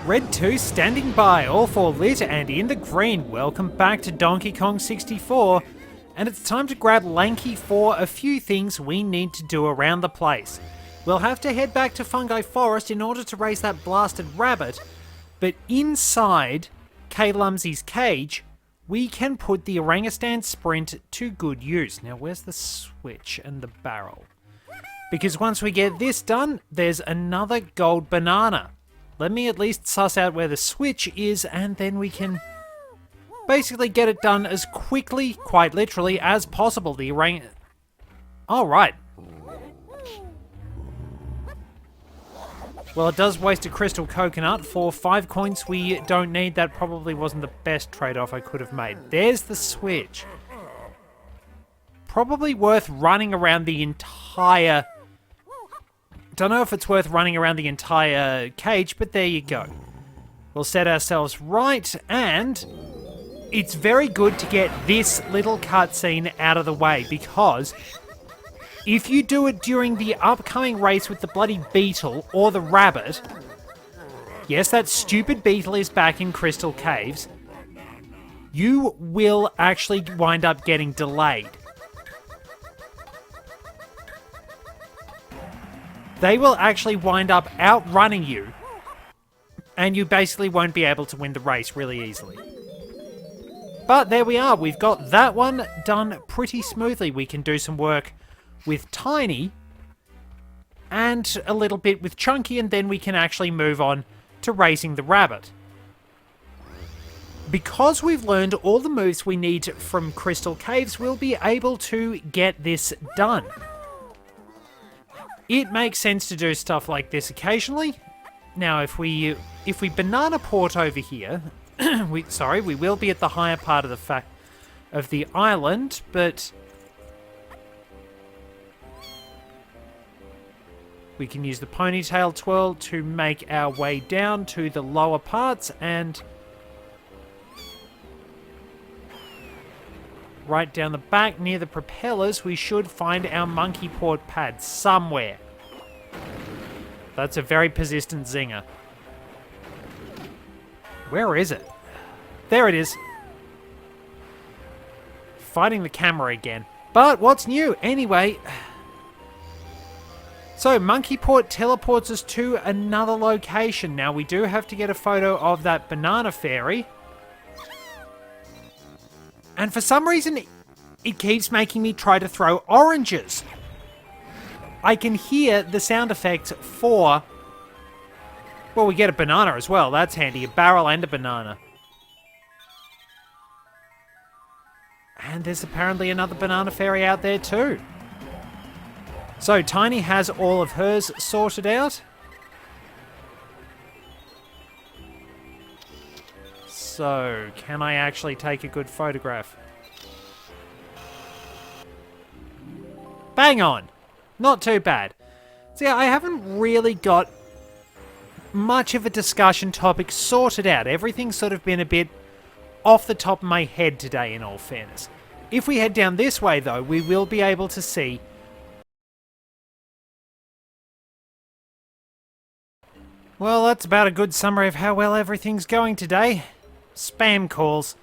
Red 2 standing by, all for lit and in the green. Welcome back to Donkey Kong 64, and it's time to grab Lanky for a few things we need to do around the place. We'll have to head back to Fungi Forest in order to raise that blasted rabbit, but inside K. Lumsey's cage, we can put the Orangutan Sprint to good use. Now, where's the switch and the barrel? Because once we get this done, there's another gold banana. Let me at least suss out where the switch is, and then we can basically get it done as quickly, quite literally, as possible. The orang... Oh, right. Well, it does waste a crystal coconut for 5 coins we don't need. That probably wasn't the best trade-off I could have made. There's the switch. Probably worth running around the entire... Don't know if it's worth running around the entire cage, but there you go. We'll set ourselves right, and it's very good to get this little cutscene out of the way, because if you do it during the upcoming race with the bloody beetle or the rabbit, yes, that stupid beetle is back in Crystal Caves, you will actually wind up getting delayed. They will actually wind up outrunning you, and you basically won't be able to win the race really easily. But there we are, we've got that one done pretty smoothly. We can do some work with Tiny, and a little bit with Chunky, and then we can actually move on to raising the rabbit. Because we've learned all the moves we need from Crystal Caves, we'll be able to get this done. It makes sense to do stuff like this occasionally. Now, if we banana port over here, we will be at the higher part of the island, but we can use the ponytail twirl to make our way down to the lower parts, and right down the back near the propellers, we should find our monkey port pad somewhere. That's a very persistent zinger. Where is it? There it is. Fighting the camera again. But what's new? Anyway. So, monkey port teleports us to another location. Now, we do have to get a photo of that banana fairy. And for some reason, it keeps making me try to throw oranges. I can hear the sound effects for... Well, we get a banana as well. That's handy. A barrel and a banana. And there's apparently another banana fairy out there too. So, Tiny has all of hers sorted out. So, can I actually take a good photograph? Bang on! Not too bad. See, I haven't really got much of a discussion topic sorted out. Everything's sort of been a bit off the top of my head today, in all fairness. If we head down this way, though, we will be able to see... Well, that's about a good summary of how well everything's going today. Spam calls.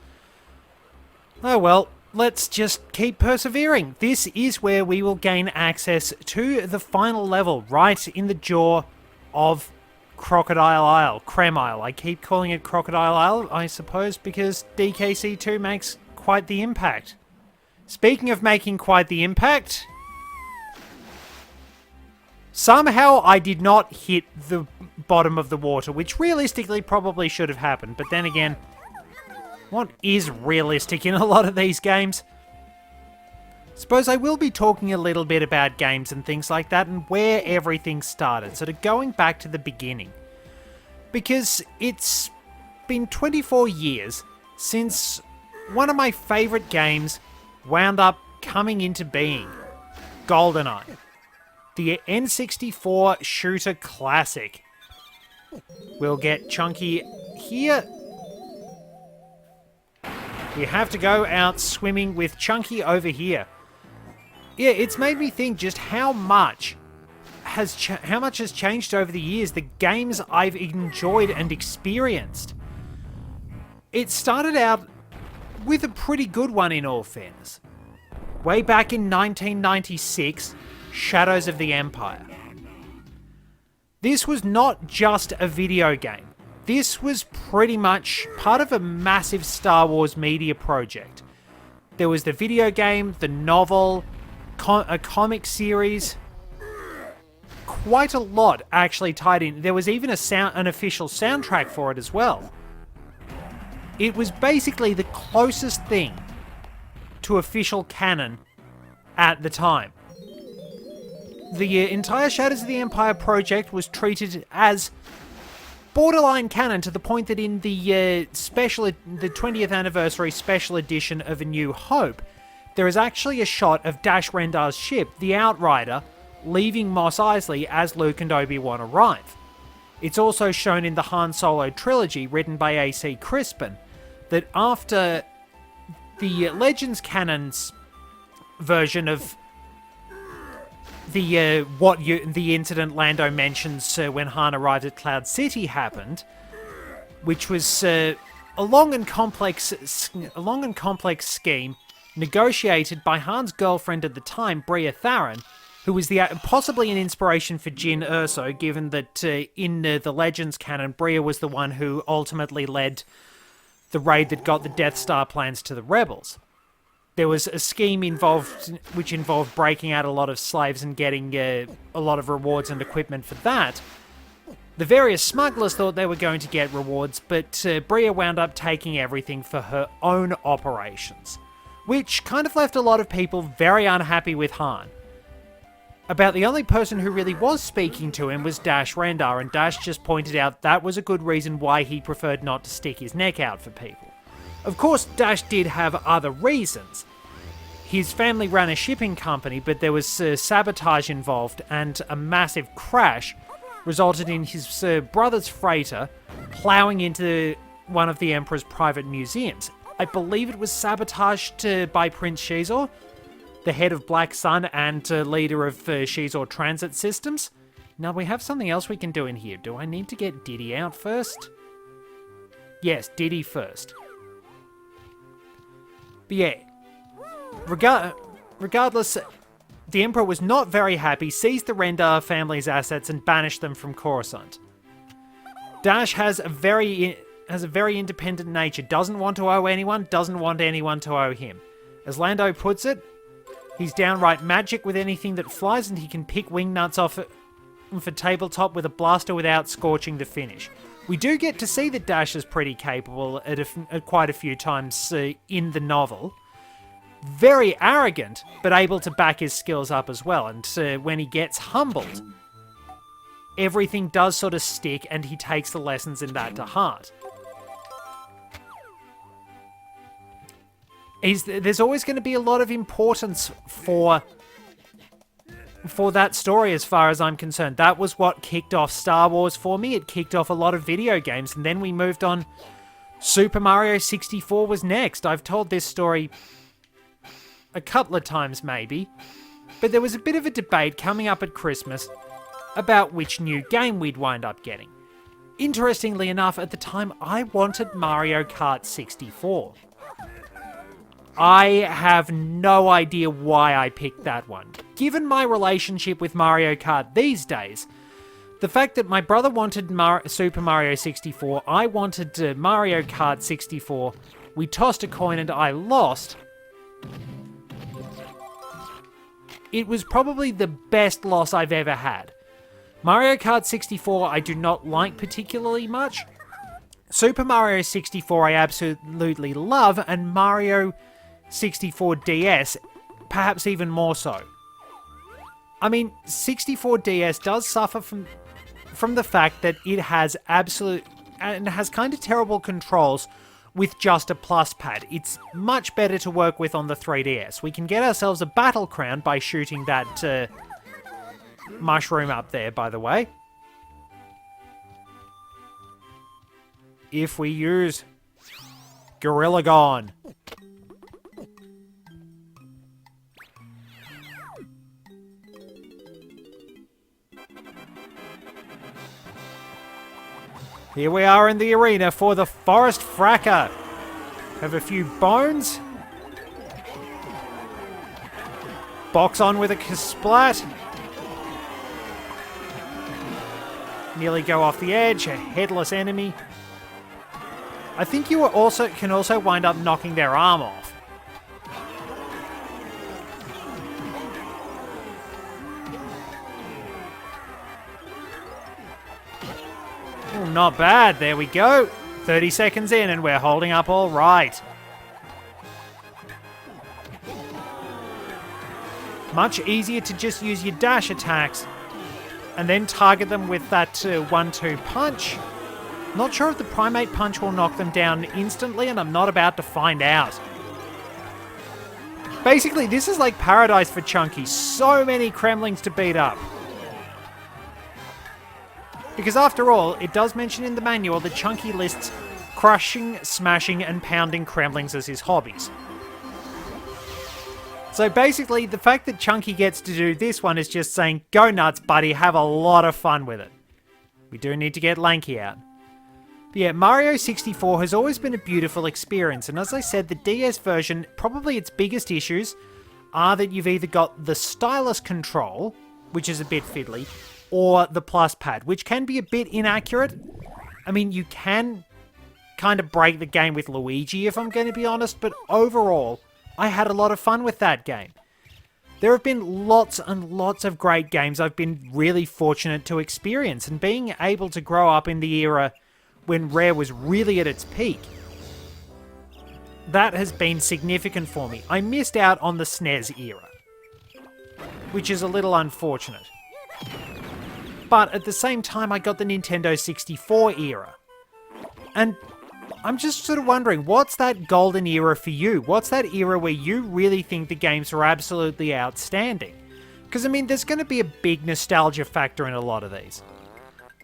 Oh well, let's just keep persevering. This is where we will gain access to the final level, right in the jaw of Crocodile Isle. Creme Isle. I keep calling it Crocodile Isle, I suppose, because DK64 makes quite the impact. Speaking of making quite the impact... Somehow I did not hit the bottom of the water, which realistically probably should have happened. But then again, what is realistic in a lot of these games? Suppose I will be talking a little bit about games and things like that and where everything started. Sort of going back to the beginning. Because it's been 24 years since one of my favourite games wound up coming into being. GoldenEye. The N64 shooter classic. We'll get Chunky here. We have to go out swimming with Chunky over here. Yeah, it's made me think just how much how much has changed over the years, the games I've enjoyed and experienced. It started out with a pretty good one, in all fairness. Way back in 1996, Shadows of the Empire. This was not just a video game. This was pretty much part of a massive Star Wars media project. There was the video game, the novel, a comic series. Quite a lot actually tied in. There was even an official soundtrack for it as well. It was basically the closest thing to official canon at the time. The entire Shadows of the Empire project was treated as borderline canon, to the point that in the 20th anniversary special edition of A New Hope, there is actually a shot of Dash Rendar's ship, the Outrider, leaving Mos Eisley as Luke and Obi-Wan arrive. It's also shown in the Han Solo trilogy, written by A.C. Crispin, that after the Legends canon's version of the incident Lando mentions when Han arrived at Cloud City happened, which was a long and complex scheme negotiated by Han's girlfriend at the time, Bria Tharon, who was possibly an inspiration for Jyn Erso, given that in the Legends canon, Bria was the one who ultimately led the raid that got the Death Star plans to the Rebels. There was a scheme which involved breaking out a lot of slaves and getting a lot of rewards and equipment for that. The various smugglers thought they were going to get rewards, but Bria wound up taking everything for her own operations, which kind of left a lot of people very unhappy with Han. About the only person who really was speaking to him was Dash Rendar, and Dash just pointed out that was a good reason why he preferred not to stick his neck out for people. Of course, Dash did have other reasons. His family ran a shipping company, but there was sabotage involved, and a massive crash resulted in his brother's freighter ploughing into one of the Emperor's private museums. I believe it was sabotaged by Prince Shizor, the head of Black Sun and leader of Shizor Transit Systems. Now, we have something else we can do in here. Do I need to get Diddy out first? Yes, Diddy first. But yeah, regardless, the Emperor was not very happy, seized the Rendar family's assets and banished them from Coruscant. Dash has a very independent nature, doesn't want to owe anyone, doesn't want anyone to owe him. As Lando puts it, he's downright magic with anything that flies, and he can pick wingnuts off for tabletop with a blaster without scorching the finish. We do get to see that Dash is pretty capable at quite a few times in the novel. Very arrogant, but able to back his skills up as well. And when he gets humbled, everything does sort of stick, and he takes the lessons in that to heart. There's always going to be a lot of importance for that story as far as I'm concerned. That was what kicked off Star Wars for me. It kicked off a lot of video games, and then we moved on. Super Mario 64 was next. I've told this story a couple of times maybe, but there was a bit of a debate coming up at Christmas about which new game we'd wind up getting. Interestingly enough, at the time, I wanted Mario Kart 64. I have no idea why I picked that one. Given my relationship with Mario Kart these days, the fact that my brother wanted Super Mario 64, I wanted Mario Kart 64, we tossed a coin and I lost. It was probably the best loss I've ever had. Mario Kart 64 I do not like particularly much. Super Mario 64 I absolutely love, and Mario 64 DS, perhaps even more so. I mean, 64 DS does suffer from the fact that it has kind of terrible controls with just a plus pad. It's much better to work with on the 3DS. We can get ourselves a battle crown by shooting that mushroom up there, by the way. If we use Gorilla Gone. Here we are in the arena for the Forest Fracker. Have a few bones. Box on with a splat. Nearly go off the edge. A headless enemy. I think you can also wind up knocking their arm off. Oh, not bad. There we go. 30 seconds in and we're holding up all right. Much easier to just use your dash attacks and then target them with that 1-2 punch. Not sure if the Primate Punch will knock them down instantly, and I'm not about to find out. Basically, this is like paradise for Chunky. So many Kremlings to beat up. Because after all, it does mention in the manual that Chunky lists crushing, smashing, and pounding Kremlings as his hobbies. So basically, the fact that Chunky gets to do this one is just saying, go nuts, buddy, have a lot of fun with it. We do need to get Lanky out. But yeah, Mario 64 has always been a beautiful experience, and as I said, the DS version, probably its biggest issues are that you've either got the stylus control, which is a bit fiddly, or the plus pad, which can be a bit inaccurate. I mean, you can kind of break the game with Luigi, if I'm going to be honest, but overall, I had a lot of fun with that game. There have been lots and lots of great games I've been really fortunate to experience, and being able to grow up in the era when Rare was really at its peak, that has been significant for me. I missed out on the SNES era, which is a little unfortunate. But at the same time, I got the Nintendo 64 era. And I'm just sort of wondering, what's that golden era for you? What's that era where you really think the games are absolutely outstanding? Because, I mean, there's going to be a big nostalgia factor in a lot of these.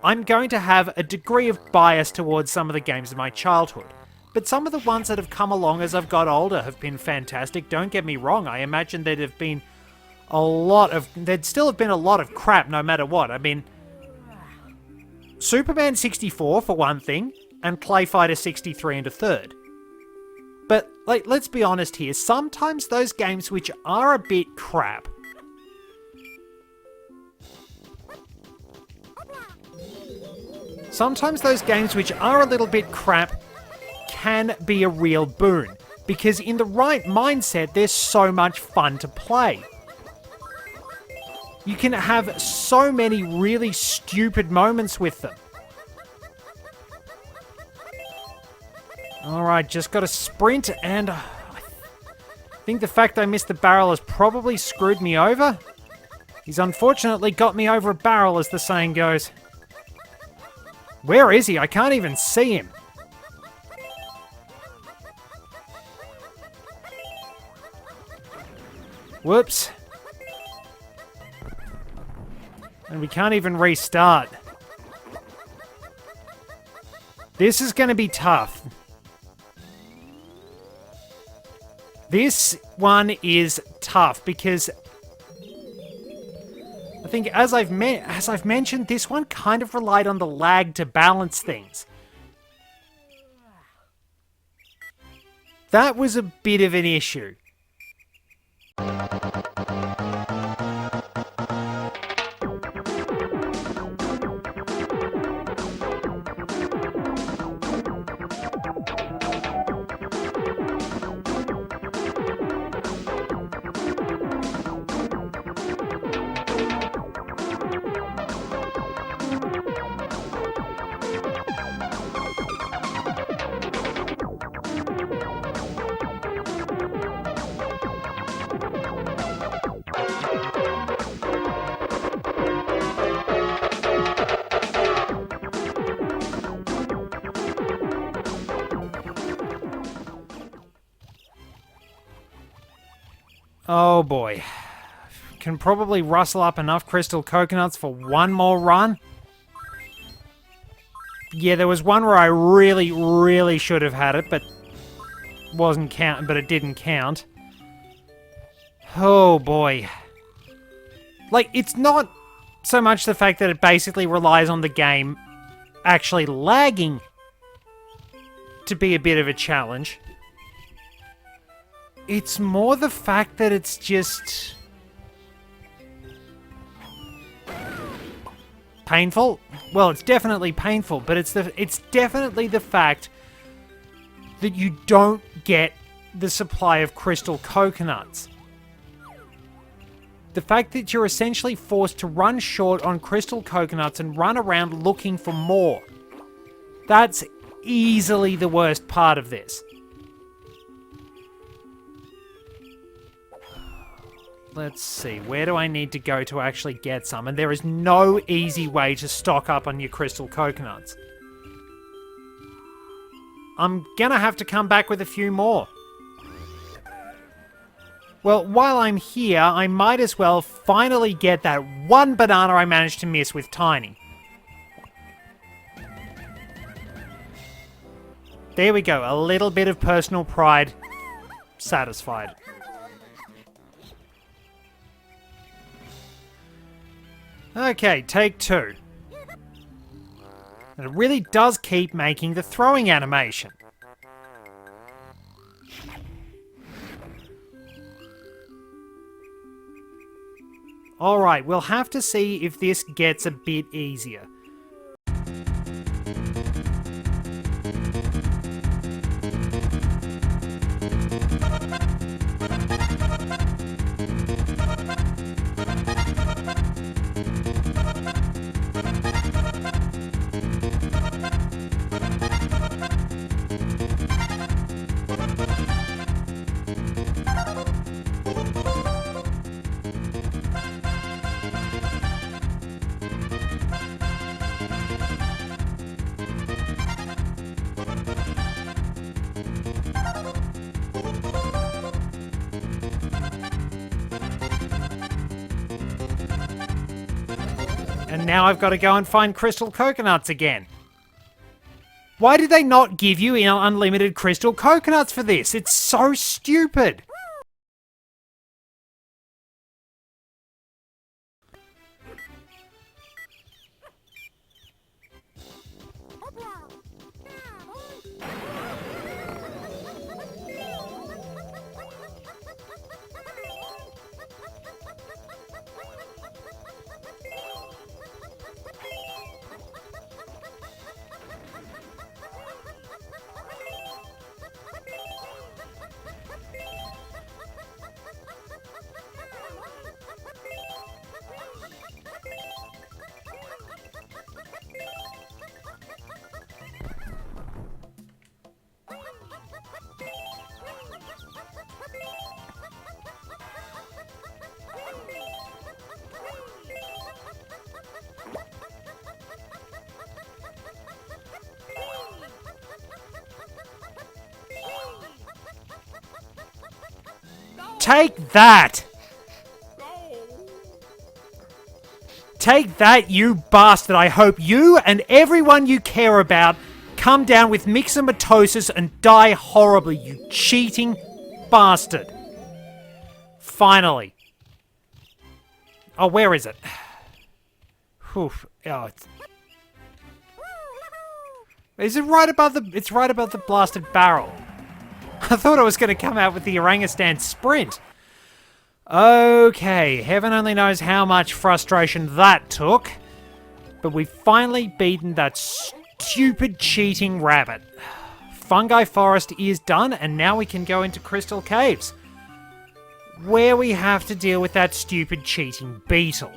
I'm going to have a degree of bias towards some of the games of my childhood. But some of the ones that have come along as I've got older have been fantastic. Don't get me wrong, I imagine there'd still have been a lot of crap no matter what. I mean, Superman 64 for one thing, and Clay Fighter 63 and a third. But, like, let's be honest here, sometimes those games which are a bit crap a little bit crap can be a real boon, because in the right mindset, they're so much fun to play. You can have so many really stupid moments with them. Alright, just got to sprint, and I think the fact I missed the barrel has probably screwed me over. He's unfortunately got me over a barrel, as the saying goes. Where is he? I can't even see him. Whoops. And we can't even restart. This is going to be tough. This one is tough because I think, as I've mentioned, this one kind of relied on the lag to balance things. That was a bit of an issue. Oh boy. Can probably rustle up enough crystal coconuts for one more run. Yeah, there was one where I really should have had it, but it didn't count. Oh boy. Like, it's not so much the fact that it basically relies on the game actually lagging to be a bit of a challenge. It's more the fact that it's just painful. Well, it's definitely painful, but it's definitely the fact that you don't get the supply of crystal coconuts. The fact that you're essentially forced to run short on crystal coconuts and run around looking for more. That's easily the worst part of this. Let's see, where do I need to go to actually get some? And there is no easy way to stock up on your crystal coconuts. I'm gonna have to come back with a few more. Well, while I'm here, I might as well finally get that one banana I managed to miss with Tiny. There we go, a little bit of personal pride satisfied. Okay, take two. And it really does keep making the throwing animation. Alright, we'll have to see if this gets a bit easier. And now I've got to go and find crystal coconuts again. Why did they not give you unlimited crystal coconuts for this? It's so stupid. Take that! Take that, you bastard! I hope you and everyone you care about come down with myxomatosis and die horribly, you cheating bastard! Finally. Oh, where is it? Whew. Oh, is it right above the... It's right above the blasted barrel. I thought I was going to come out with the orangutan sprint. Okay, heaven only knows how much frustration that took. But we've finally beaten that stupid cheating rabbit. Fungi Forest is done, and now we can go into Crystal Caves, where we have to deal with that stupid cheating beetle.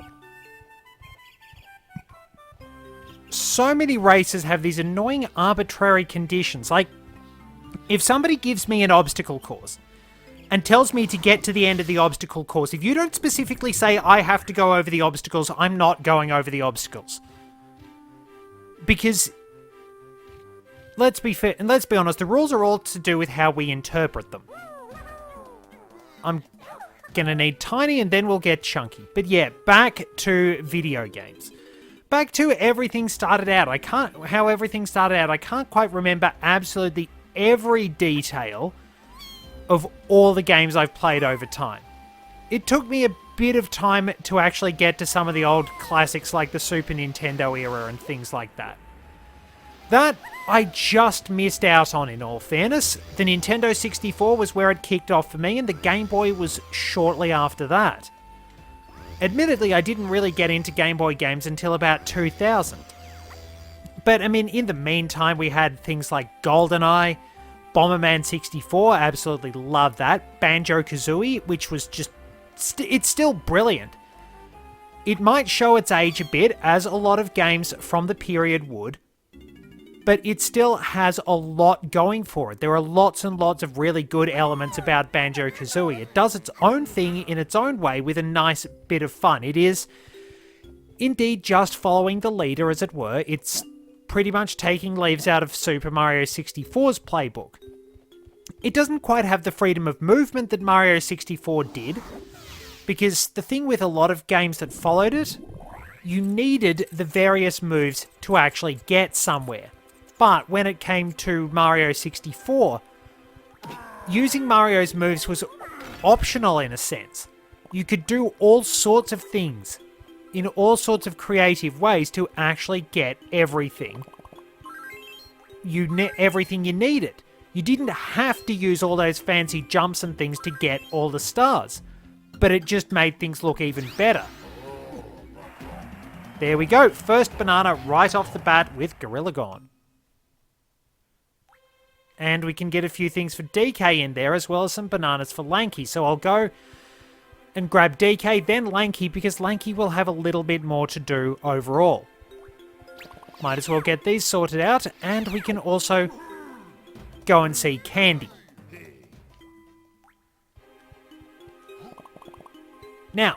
So many races have these annoying arbitrary conditions, like if somebody gives me an obstacle course and tells me to get to the end of the obstacle course, if you don't specifically say I have to go over the obstacles, I'm not going over the obstacles. Because, let's be fair, and let's be honest, the rules are all to do with how we interpret them. I'm gonna need Tiny and then we'll get Chunky. But yeah, back to video games. Back to everything started out. How everything started out. I can't quite remember absolutely every detail of all the games I've played over time. It took me a bit of time to actually get to some of the old classics like the Super Nintendo era and things like that. That I just missed out on, in all fairness. The Nintendo 64 was where it kicked off for me, and the Game Boy was shortly after that. Admittedly, I didn't really get into Game Boy games until about 2000. But, I mean, in the meantime, we had things like GoldenEye, Bomberman 64, absolutely loved that, Banjo-Kazooie, which was just... it's still brilliant. It might show its age a bit, as a lot of games from the period would, but it still has a lot going for it. There are lots and lots of really good elements about Banjo-Kazooie. It does its own thing in its own way with a nice bit of fun. It is indeed just following the leader, as it were. It's pretty much taking leaves out of Super Mario 64's playbook. It doesn't quite have the freedom of movement that Mario 64 did, because the thing with a lot of games that followed it, you needed the various moves to actually get somewhere. But when it came to Mario 64, using Mario's moves was optional in a sense. You could do all sorts of things in all sorts of creative ways to actually get everything you needed. You didn't have to use all those fancy jumps and things to get all the stars, but it just made things look even better. There we go, first banana right off the bat with Gorilla Gone. And we can get a few things for DK in there, as well as some bananas for Lanky. So I'll go and grab DK, then Lanky, because Lanky will have a little bit more to do overall. Might as well get these sorted out, and we can also go and see Candy. Now,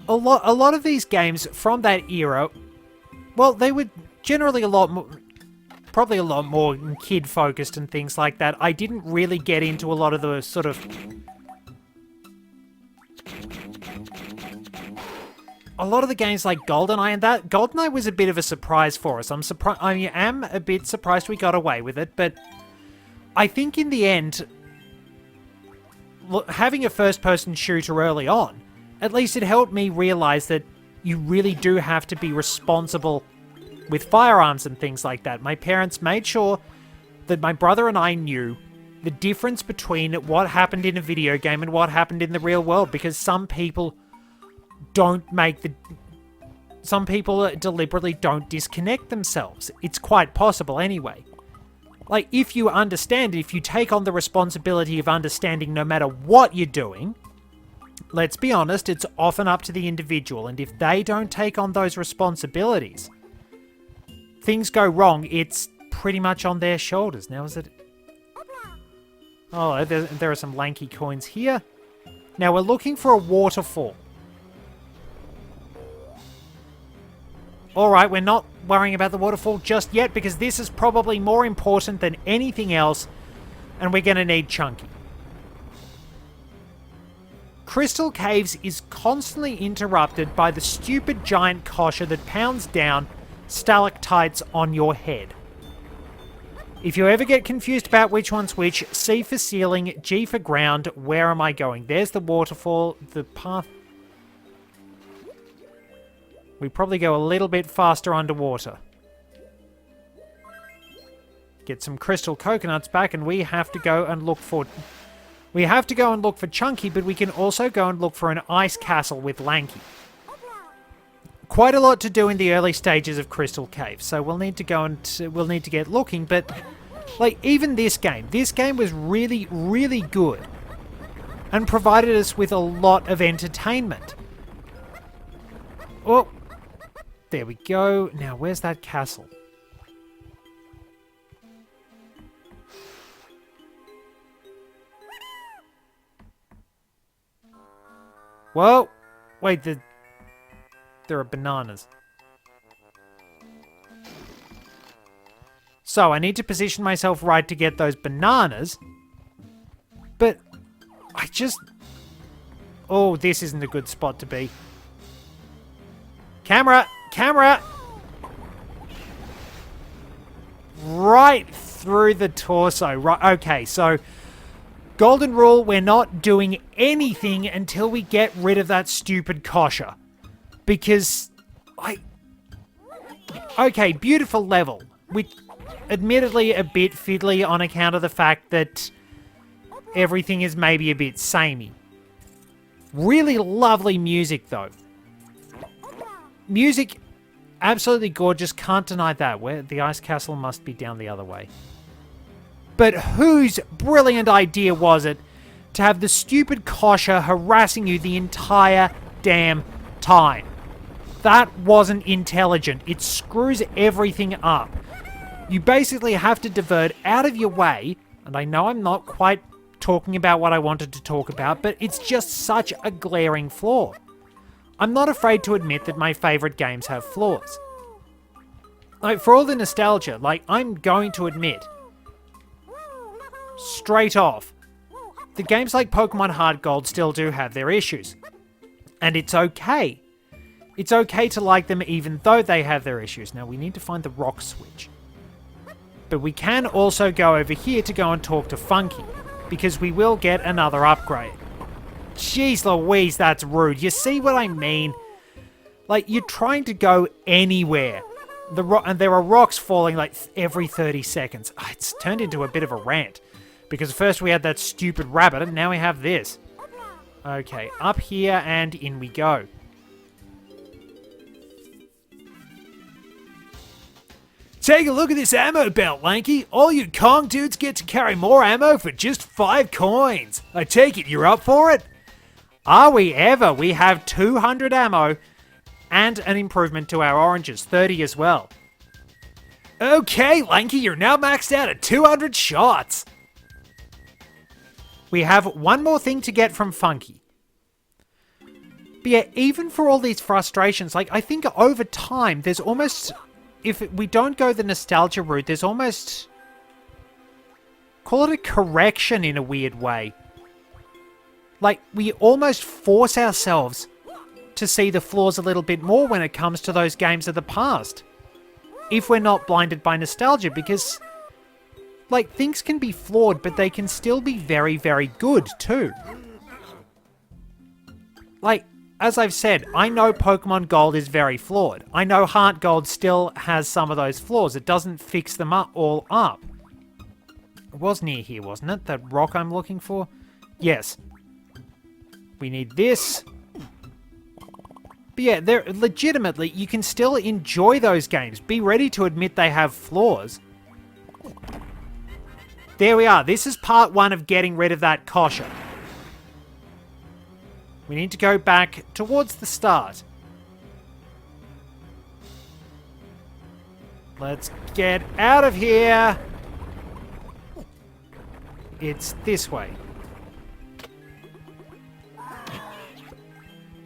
a lot of these games from that era, well, they were generally a lot more... probably a lot more kid-focused and things like that. I didn't really get into a lot of the sort of... a lot of the games like GoldenEye and that. GoldenEye was a bit of a surprise for us. I am a bit surprised we got away with it, but I think in the end, having a first-person shooter early on, at least it helped me realize that you really do have to be responsible with firearms and things like that. My parents made sure that my brother and I knew the difference between what happened in a video game and what happened in the real world, because some people deliberately don't disconnect themselves. It's quite possible anyway. Like, if you understand, if you take on the responsibility of understanding no matter what you're doing, let's be honest, it's often up to the individual, and if they don't take on those responsibilities, things go wrong, it's pretty much on their shoulders. Now, is it... oh, there are some Lanky coins here. Now, we're looking for a waterfall. Alright, we're not worrying about the waterfall just yet, because this is probably more important than anything else, and we're going to need Chunky. Crystal Caves is constantly interrupted by the stupid giant kosher that pounds down stalactites on your head. If you ever get confused about which one's which, C for ceiling, G for ground, where am I going? There's the waterfall, the path... we probably go a little bit faster underwater. Get some crystal coconuts back, and we have to go and look for... we have to go and look for Chunky, but we can also go and look for an ice castle with Lanky. Quite a lot to do in the early stages of Crystal Cave, so we'll need to go and we'll need to get looking, but like, even this game was really, really good and provided us with a lot of entertainment. Oh, there we go. Now, where's that castle? Whoa, wait, there are bananas. So, I need to position myself right to get those bananas. But, I just... oh, this isn't a good spot to be. Camera! Camera! Right through the torso. Right, okay, so... golden rule, we're not doing anything until we get rid of that stupid kosher. Because, Okay, beautiful level, which admittedly a bit fiddly on account of the fact that everything is maybe a bit samey. Really lovely music though. Music, absolutely gorgeous, can't deny that. Where the ice castle must be down the other way. But whose brilliant idea was it to have the stupid kosher harassing you the entire damn time? That wasn't intelligent. It screws everything up. You basically have to divert out of your way, and I know I'm not quite talking about what I wanted to talk about, but it's just such a glaring flaw. I'm not afraid to admit that my favorite games have flaws. Like, for all the nostalgia, like, I'm going to admit, straight off, the games like Pokemon Heart Gold still do have their issues. And it's okay. It's okay to like them even though they have their issues. Now, we need to find the rock switch. But we can also go over here to go and talk to Funky, because we will get another upgrade. Jeez Louise, that's rude. You see what I mean? Like, you're trying to go anywhere. And there are rocks falling like every 30 seconds. It's turned into a bit of a rant. Because first we had that stupid rabbit, and now we have this. Okay, up here and in we go. Take a look at this ammo belt, Lanky. All you Kong dudes get to carry more ammo for just 5 coins. I take it you're up for it? Are we ever? We have 200 ammo and an improvement to our oranges, 30 as well. Okay, Lanky, you're now maxed out at 200 shots. We have one more thing to get from Funky. But yeah, even for all these frustrations, like, I think over time, there's almost... If we don't go the nostalgia route, there's almost... Call it a correction in a weird way. Like, we almost force ourselves to see the flaws a little bit more when it comes to those games of the past. If we're not blinded by nostalgia, because... Like, things can be flawed, but they can still be very, very good, too. Like, as I've said, I know Pokemon Gold is very flawed. I know Heart Gold still has some of those flaws. It doesn't fix them all up. It was near here, wasn't it? That rock I'm looking for? Yes. We need this. But yeah, they're legitimately, you can still enjoy those games. Be ready to admit they have flaws. There we are. This is part 1 of getting rid of that kosher. We need to go back towards the start. Let's get out of here. It's this way.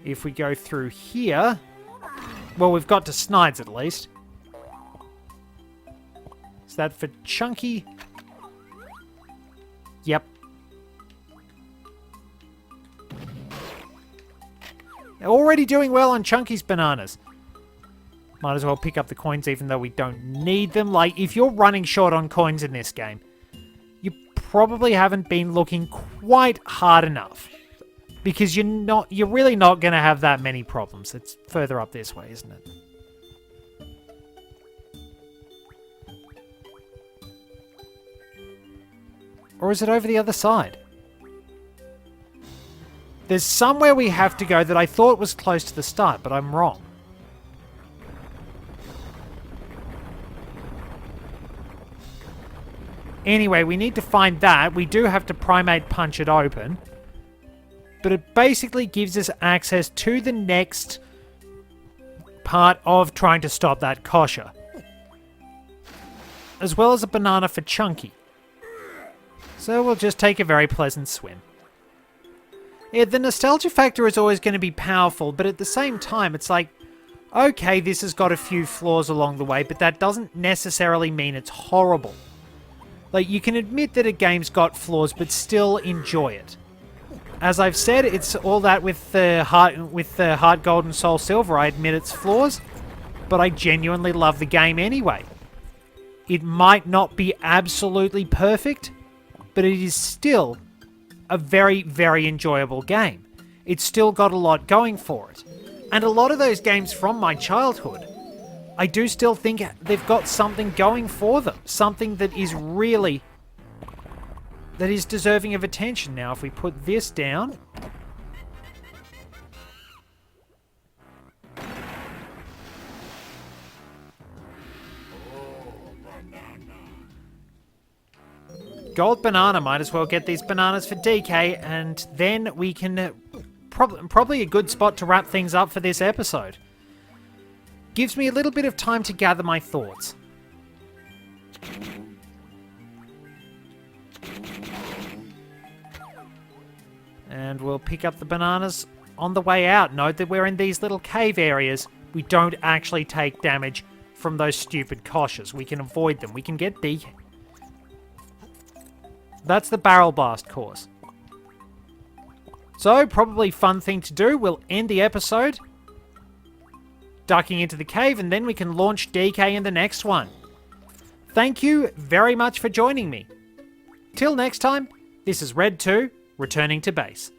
If we go through here... Well, we've got to Snides at least. Is that for Chunky? Yep. They're already doing well on Chunky's bananas. Might as well pick up the coins even though we don't need them. Like, if you're running short on coins in this game, you probably haven't been looking quite hard enough. Because you're really not going to have that many problems. It's further up this way, isn't it? Or is it over the other side? There's somewhere we have to go that I thought was close to the start, but I'm wrong. Anyway, we need to find that. We do have to Primate Punch it open. But it basically gives us access to the next part of trying to stop that kosher. As well as a banana for Chunky. So we'll just take a very pleasant swim. Yeah, the nostalgia factor is always going to be powerful, but at the same time, it's like, okay, this has got a few flaws along the way, but that doesn't necessarily mean it's horrible. Like, you can admit that a game's got flaws, but still enjoy it. As I've said, it's all that with the Heart Gold and Soul Silver. I admit its flaws, but I genuinely love the game anyway. It might not be absolutely perfect, but it is still a very, very enjoyable game. It's still got a lot going for it. And a lot of those games from my childhood, I do still think they've got something going for them. Something that is really... that is deserving of attention. Now, if we put this down... Gold banana, might as well get these bananas for DK, and then we can... probably a good spot to wrap things up for this episode. Gives me a little bit of time to gather my thoughts. And we'll pick up the bananas on the way out. Note that we're in these little cave areas. We don't actually take damage from those stupid koshas. We can avoid them. We can get DK. That's the barrel blast course. So, probably fun thing to do. We'll end the episode ducking into the cave, and then we can launch DK in the next one. Thank you very much for joining me. Till next time, this is Red 2, returning to base.